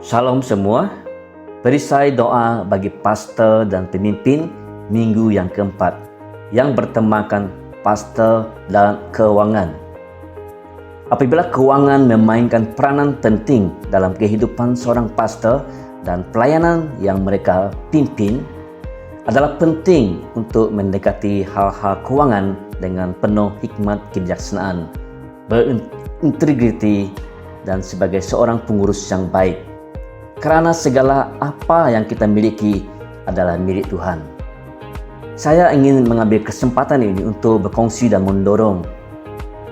Shalom semua, perisai doa bagi pastor dan pemimpin minggu yang keempat yang bertemakan pastor dan keuangan. Apabila keuangan memainkan peranan penting dalam kehidupan seorang pastor dan pelayanan yang mereka pimpin, adalah penting untuk mendekati hal-hal keuangan dengan penuh hikmat kebijaksanaan, berintegriti, dan sebagai seorang pengurus yang baik. Karena segala apa yang kita miliki adalah milik Tuhan. Saya ingin mengambil kesempatan ini untuk berkongsi dan mendorong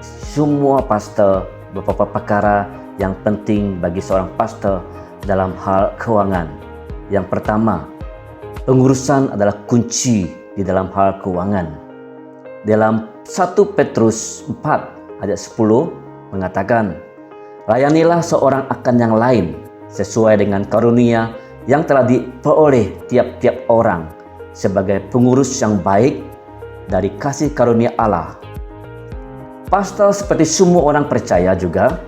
semua pastor beberapa perkara yang penting bagi seorang pastor dalam hal keuangan. Yang pertama, pengurusan adalah kunci di dalam hal keuangan. Dalam 1 Petrus 4 ayat 10 mengatakan, layanilah seorang akan yang lain sesuai dengan karunia yang telah diperoleh tiap-tiap orang sebagai pengurus yang baik dari kasih karunia Allah. Pastor seperti semua orang percaya juga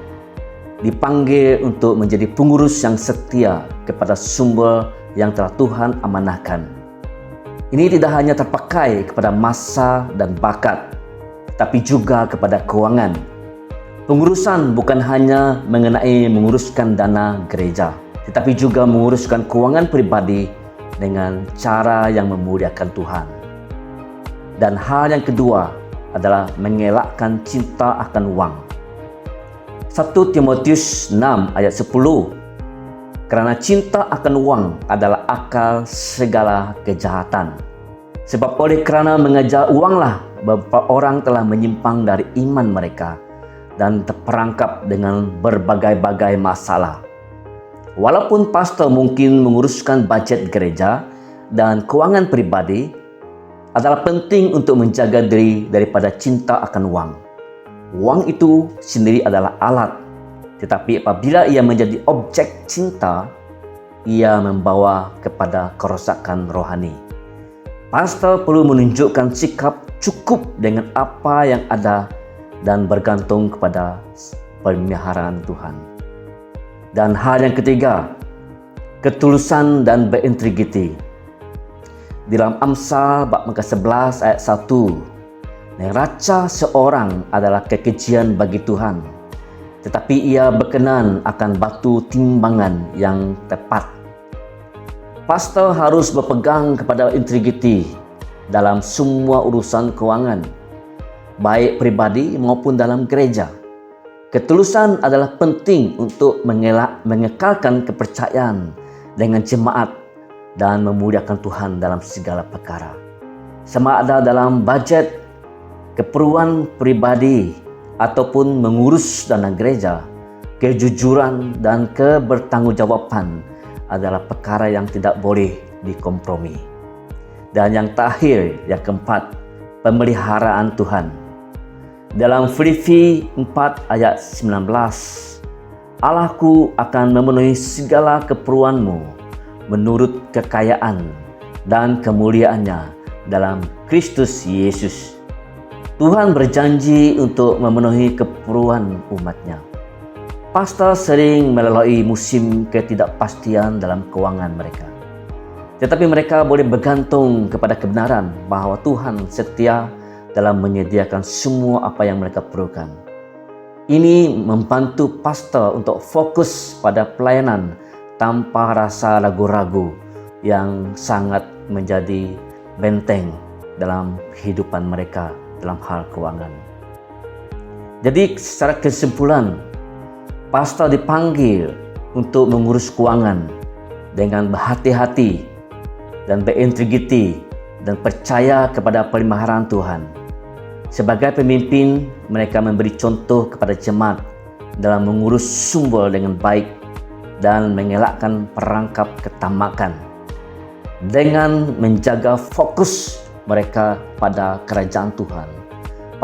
dipanggil untuk menjadi pengurus yang setia kepada sumber yang telah Tuhan amanahkan. Ini tidak hanya terpakai kepada masa dan bakat, tapi juga kepada keuangan. Pengurusan bukan hanya mengenai menguruskan dana gereja, tetapi juga menguruskan keuangan pribadi dengan cara yang memuliakan Tuhan. Dan hal yang kedua adalah mengelakkan cinta akan uang. 1 Timotius 6 ayat 10, karena cinta akan uang adalah akal segala kejahatan. Sebab oleh kerana mengejar uanglah beberapa orang telah menyimpang dari iman mereka dan terperangkap dengan berbagai-bagai masalah. Walaupun pastor mungkin menguruskan bajet gereja dan keuangan pribadi, adalah penting untuk menjaga diri daripada cinta akan uang. Uang itu sendiri adalah alat, tetapi apabila ia menjadi objek cinta, ia membawa kepada kerosakan rohani. Pastor perlu menunjukkan sikap cukup dengan apa yang ada dan bergantung kepada pemeliharaan Tuhan. Dan hal yang ketiga, ketulusan dan berintegriti. Dalam Amsal bab ke-11 ayat 1, neraca seorang adalah kekejian bagi Tuhan, tetapi ia berkenan akan batu timbangan yang tepat. Pastor harus berpegang kepada integriti dalam semua urusan keuangan, baik pribadi maupun dalam gereja. Ketulusan adalah penting untuk mengekalkan kepercayaan dengan jemaat dan memuliakan Tuhan dalam segala perkara. Sama ada dalam bajet, keperluan pribadi, ataupun mengurus dana gereja, kejujuran dan kebertanggungjawaban adalah perkara yang tidak boleh dikompromi. Dan yang terakhir, yang keempat, pemeliharaan Tuhan. Dalam Filipi 4 ayat 19, Allahku akan memenuhi segala keperluanmu menurut kekayaan dan kemuliaannya dalam Kristus Yesus. Tuhan berjanji untuk memenuhi keperluan umatnya. Pastor sering melalui musim ketidakpastian dalam keuangan mereka. Tetapi mereka boleh bergantung kepada kebenaran bahawa Tuhan setia dalam menyediakan semua apa yang mereka perlukan. Ini membantu pastor untuk fokus pada pelayanan tanpa rasa ragu-ragu yang sangat menjadi benteng dalam kehidupan mereka dalam hal keuangan. Jadi secara kesimpulan, pastor dipanggil untuk mengurus keuangan dengan berhati-hati dan berintegriti dan percaya kepada pemeliharaan Tuhan. Sebagai pemimpin, mereka memberi contoh kepada jemaat dalam mengurus sumber dengan baik dan mengelakkan perangkap ketamakan. Dengan menjaga fokus mereka pada kerajaan Tuhan,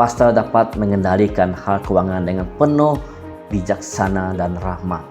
pastor dapat mengendalikan hal keuangan dengan penuh bijaksana dan rahmat.